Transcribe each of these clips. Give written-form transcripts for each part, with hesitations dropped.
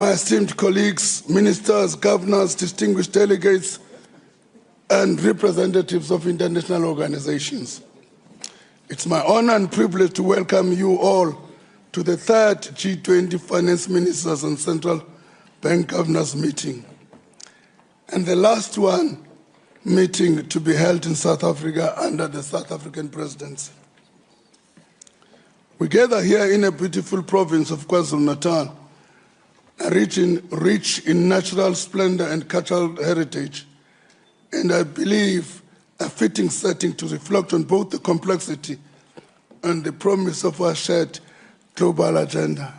My esteemed colleagues, ministers, governors, distinguished delegates, and representatives of international organizations. It's my honor and privilege to welcome you all to the third G20 Finance Ministers and Central Bank Governors meeting, and the last one meeting to be held in South Africa under the South African presidency. We gather here in a beautiful province of KwaZulu-Natal, a region rich in natural splendor and cultural heritage, and I believe a fitting setting to reflect on both the complexity and the promise of our shared global agenda.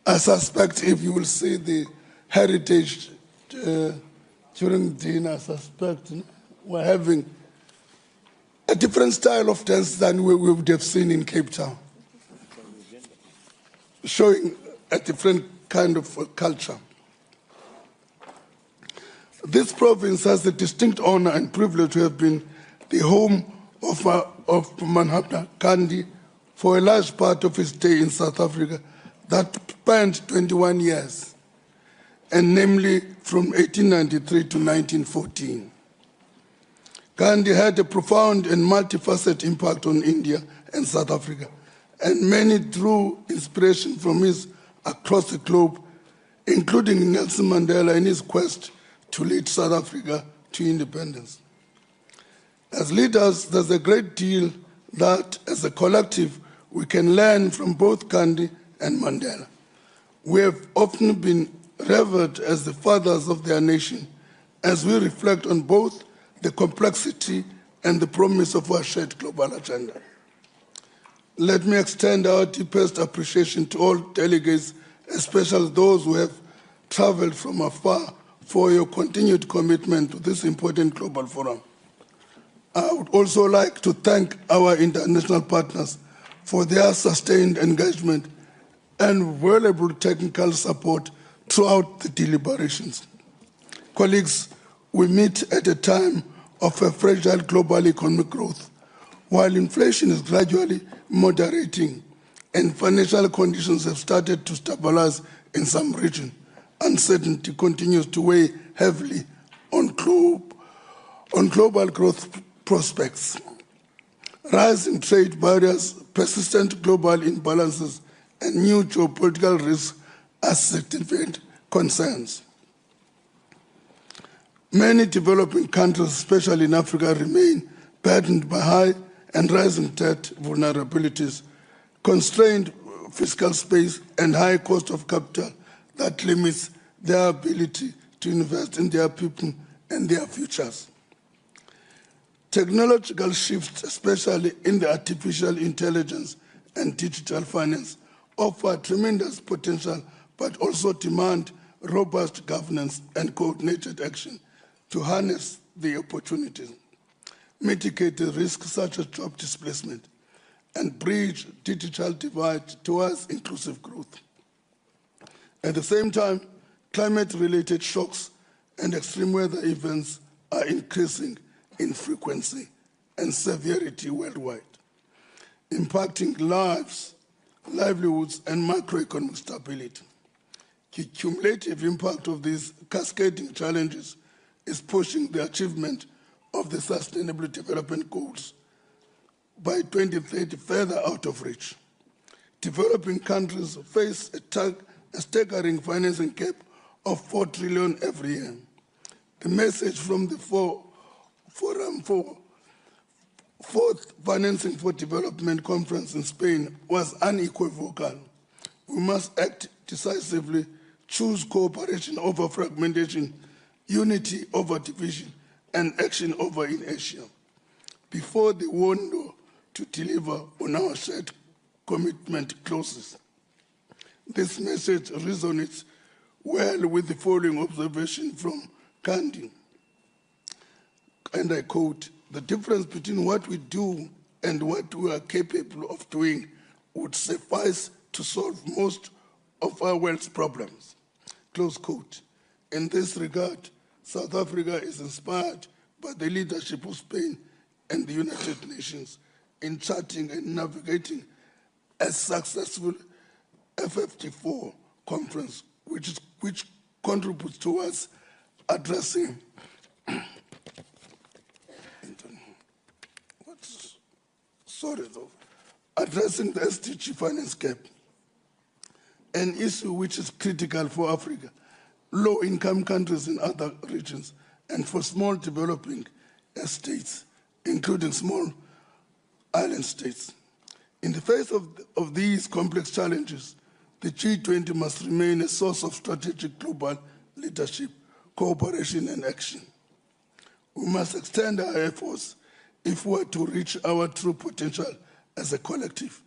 I suspect if you will see the heritage during dinner, I suspect we're having a different style of dance than we would have seen in Cape Town, showing a different kind of culture. This province has the distinct honor and privilege to have been the home of Mahatma Gandhi for a large part of his stay in South Africa that spanned 21 years, and namely from 1893 to 1914. Gandhi had a profound and multifaceted impact on India and South Africa, and many drew inspiration from his across the globe, including Nelson Mandela in his quest to lead South Africa to independence. As leaders, there's a great deal that, as a collective, we can learn from both Gandhi and Mandela. We have often been revered as the fathers of their nation as we reflect on both the complexity and the promise of our shared global agenda. Let me extend our deepest appreciation to all delegates, especially those who have traveled from afar, for your continued commitment to this important global forum. I would also like to thank our international partners for their sustained engagement and valuable technical support throughout the deliberations. Colleagues, we meet at a time of a fragile global economic growth. While inflation is gradually moderating and financial conditions have started to stabilize in some regions, uncertainty continues to weigh heavily on global growth prospects. Rising trade barriers, persistent global imbalances, and new geopolitical risks are significant concerns. Many developing countries, especially in Africa, remain burdened by high and rising debt vulnerabilities, constrained fiscal space, and high cost of capital that limits their ability to invest in their people and their futures. Technological shifts, especially in the artificial intelligence and digital finance, offer tremendous potential, but also demand robust governance and coordinated action to harness the opportunities, mitigate the risks such as job displacement, and bridge digital divide towards inclusive growth. At the same time, climate-related shocks and extreme weather events are increasing in frequency and severity worldwide, impacting lives, livelihoods, and macroeconomic stability. The cumulative impact of these cascading challenges is pushing the achievement of the Sustainable Development Goals by 2030 further out of reach. Developing countries face a staggering financing gap of 4 trillion every year. The message from the Forum for Fourth Financing for Development Conference in Spain was unequivocal. We must act decisively, choose cooperation over fragmentation, unity over division, and action over inertia before the window to deliver on our shared commitment closes. This message resonates well with the following observation from Gandhi, and I quote, "The difference between what we do and what we are capable of doing would suffice to solve most of our world's problems," close quote. In this regard, South Africa is inspired by the leadership of Spain and the United Nations in charting and navigating a successful FFT4 conference which contributes towards addressing addressing the SDG finance gap, an issue which is critical for Africa, low-income countries in other regions, and for small developing states, including small island states. In the face of these complex challenges, the G20 must remain a source of strategic global leadership, cooperation, and action. We must extend our efforts if we are to reach our true potential as a collective,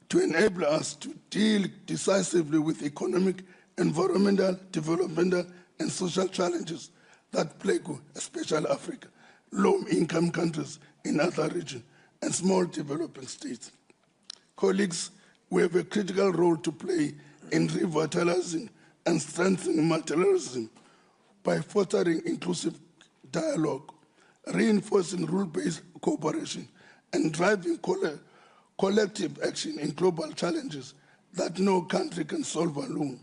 to enable us to deal decisively with economic, environmental, developmental, and social challenges that plague especially Africa, low-income countries in other regions, and small developing states. Colleagues, we have a critical role to play in revitalizing and strengthening multilateralism by fostering inclusive dialogue, reinforcing rule-based cooperation, and driving collective action in global challenges that no country can solve alone.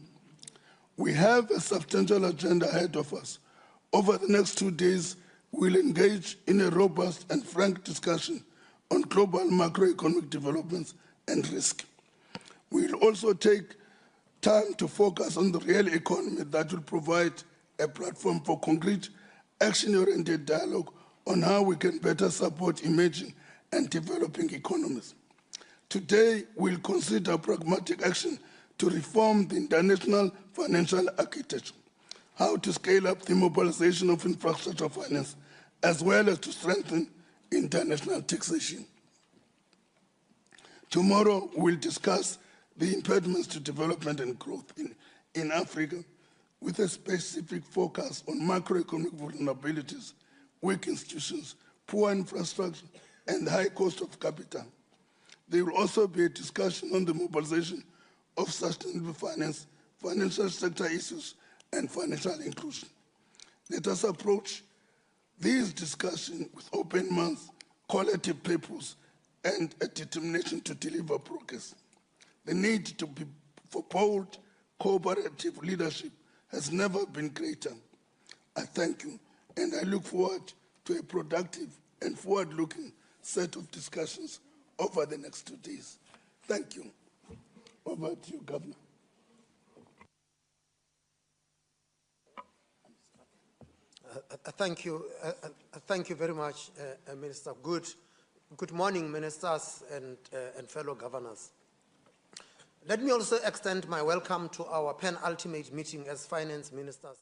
We have a substantial agenda ahead of us. Over the next 2 days, we'll engage in a robust and frank discussion on global macroeconomic developments and risk. We'll also take time to focus on the real economy that will provide a platform for concrete, action-oriented dialogue on how we can better support emerging and developing economies. Today, we'll consider pragmatic action to reform the international financial architecture, how to scale up the mobilization of infrastructure finance, as well as to strengthen international taxation. Tomorrow, we'll discuss the impediments to development and growth in Africa, with a specific focus on macroeconomic vulnerabilities, weak institutions, poor infrastructure, and high cost of capital. There will also be a discussion on the mobilization of sustainable finance, financial sector issues, and financial inclusion. Let us approach these discussions with open minds, collective purpose, and a determination to deliver progress. The need for bold, cooperative leadership has never been greater. I thank you, and I look forward to a productive and forward-looking set of discussions over the next 2 days. Thank you. Over to you, Governor. Thank you. Thank you very much, Minister. Good morning, ministers and fellow governors. Let me also extend my welcome to our penultimate meeting as finance ministers.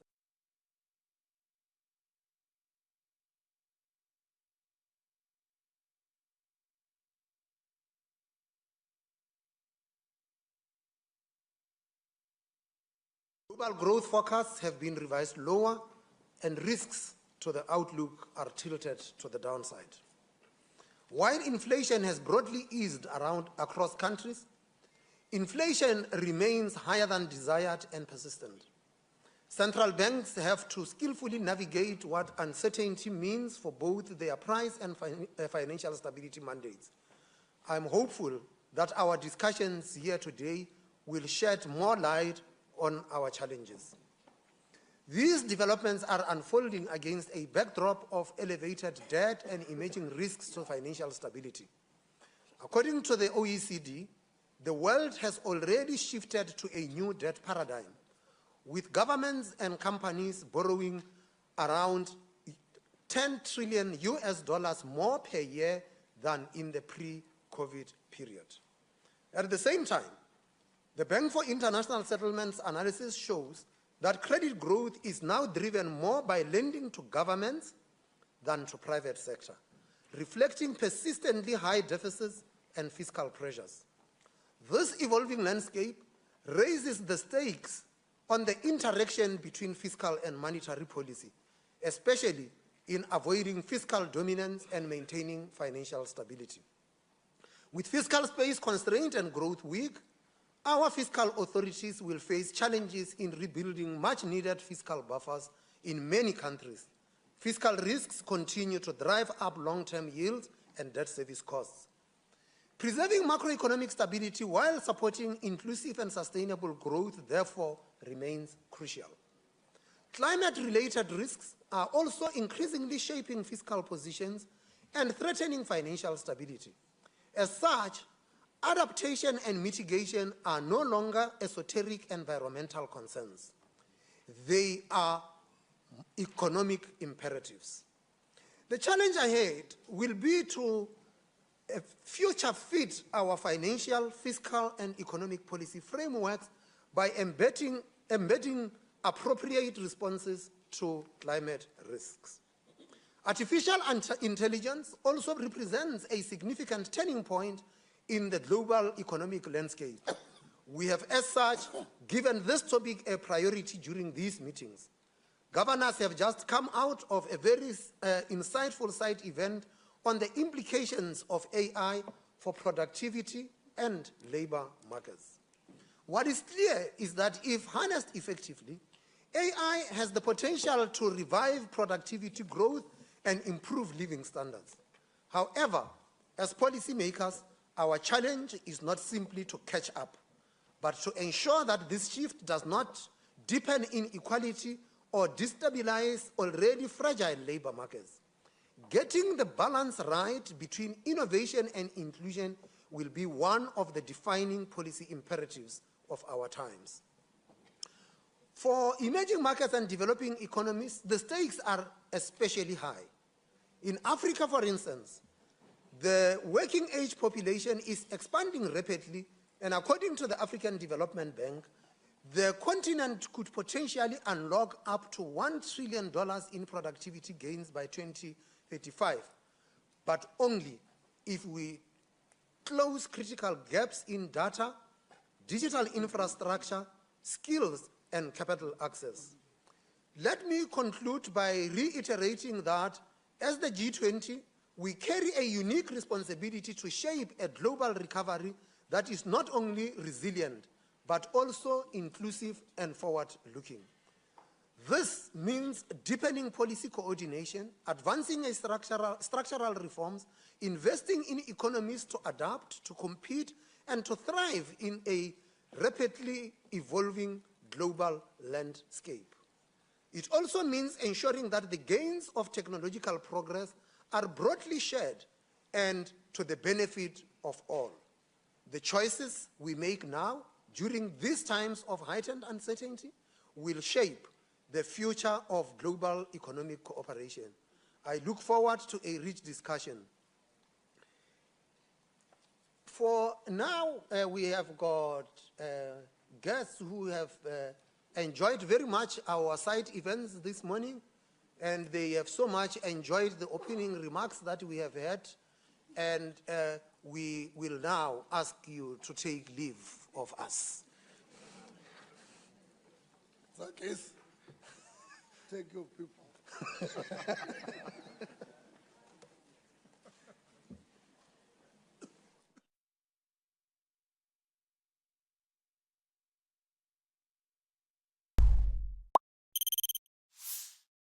Global growth forecasts have been revised lower, and risks to the outlook are tilted to the downside. While inflation has broadly eased across countries, inflation remains higher than desired and persistent. Central banks have to skillfully navigate what uncertainty means for both their price and financial stability mandates. I'm hopeful that our discussions here today will shed more light on our challenges. These developments are unfolding against a backdrop of elevated debt and emerging risks to financial stability. According to the OECD, the world has already shifted to a new debt paradigm, with governments and companies borrowing around $10 trillion more per year than in the pre-COVID period. At the same time, the Bank for International Settlements analysis shows that credit growth is now driven more by lending to governments than to private sector, reflecting persistently high deficits and fiscal pressures. This evolving landscape raises the stakes on the interaction between fiscal and monetary policy, especially in avoiding fiscal dominance and maintaining financial stability. With fiscal space constrained and growth weak, our fiscal authorities will face challenges in rebuilding much-needed fiscal buffers in many countries. Fiscal risks continue to drive up long-term yields and debt service costs. Preserving macroeconomic stability while supporting inclusive and sustainable growth, therefore, remains crucial. Climate-related risks are also increasingly shaping fiscal positions and threatening financial stability. As such, adaptation and mitigation are no longer esoteric environmental concerns. They are economic imperatives. The challenge ahead will be to future fit our financial, fiscal, and economic policy frameworks by embedding appropriate responses to climate risks. Artificial intelligence also represents a significant turning point in the global economic landscape. We have, as such, given this topic a priority during these meetings. Governors have just come out of a very insightful side event on the implications of AI for productivity and labor markets. What is clear is that if harnessed effectively, AI has the potential to revive productivity growth and improve living standards. However, as policymakers, our challenge is not simply to catch up, but to ensure that this shift does not deepen inequality or destabilize already fragile labor markets. Getting the balance right between innovation and inclusion will be one of the defining policy imperatives of our times. For emerging markets and developing economies, the stakes are especially high. In Africa, for instance, the working age population is expanding rapidly, and according to the African Development Bank, the continent could potentially unlock up to $1 trillion in productivity gains by 2035, but only if we close critical gaps in data, digital infrastructure, skills, and capital access. Let me conclude by reiterating that as the G20, we carry a unique responsibility to shape a global recovery that is not only resilient, but also inclusive and forward-looking. This means deepening policy coordination, advancing structural reforms, investing in economies to adapt, to compete, and to thrive in a rapidly evolving global landscape. It also means ensuring that the gains of technological progress are broadly shared and to the benefit of all. The choices we make now, during these times of heightened uncertainty, will shape the future of global economic cooperation. I look forward to a rich discussion. For now, we have got guests who have enjoyed very much our side events this morning, and they have so much enjoyed the opening remarks that we have had, and we will now ask you to take leave of us. Zakis, take your people.